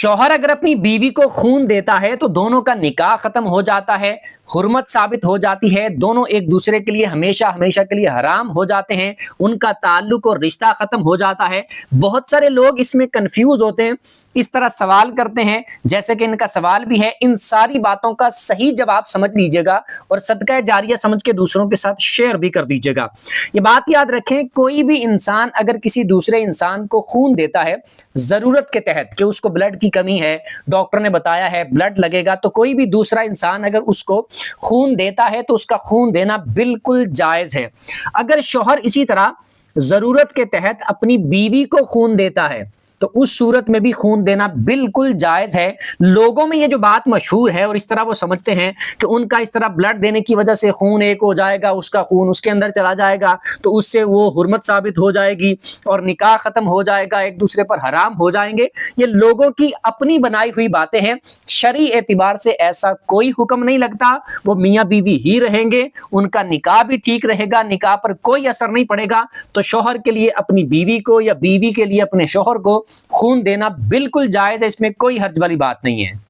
शौहर अगर अपनी बीवी को खून देता है तो दोनों का निकाह खत्म हो जाता है, हुर्मत साबित हो जाती है, दोनों एक दूसरे के लिए हमेशा हमेशा के लिए हराम हो जाते हैं, उनका ताल्लुक और रिश्ता खत्म हो जाता है। बहुत सारे लोग इसमें कंफ्यूज होते हैं, इस तरह सवाल करते हैं जैसे कि इनका सवाल भी है। इन सारी बातों का सही जवाब समझ लीजिएगा और सदका जारिया समझ के दूसरों के साथ शेयर भी कर दीजिएगा। ये बात याद रखें, कोई भी इंसान अगर किसी दूसरे इंसान को खून देता है जरूरत के तहत कि उसको ब्लड की कमी है, डॉक्टर ने बताया है ब्लड लगेगा, तो कोई भी दूसरा इंसान अगर उसको खून देता है तो उसका खून देना बिल्कुल जायज है। अगर शौहर इसी तरह जरूरत के तहत अपनी बीवी को खून देता है तो उस सूरत में भी खून देना बिल्कुल जायज है। लोगों में ये जो बात मशहूर है और इस तरह वो समझते हैं कि उनका इस तरह ब्लड देने की वजह से खून एक हो जाएगा, उसका खून उसके अंदर चला जाएगा तो उससे वो हुर्मत साबित हो जाएगी और निकाह खत्म हो जाएगा, एक दूसरे पर हराम हो जाएंगे। ये लोगों की अपनी बनाई हुई बातें हैं। शरई एतबार से ऐसा कोई हुक्म नहीं लगता। वो मियाँ बीवी ही रहेंगे, उनका निकाह भी ठीक रहेगा, निकाह पर कोई असर नहीं पड़ेगा। तो शौहर के लिए अपनी बीवी को या बीवी के लिए अपने शौहर को खून देना बिल्कुल जायज है, इसमें कोई हर्ज वाली बात नहीं है।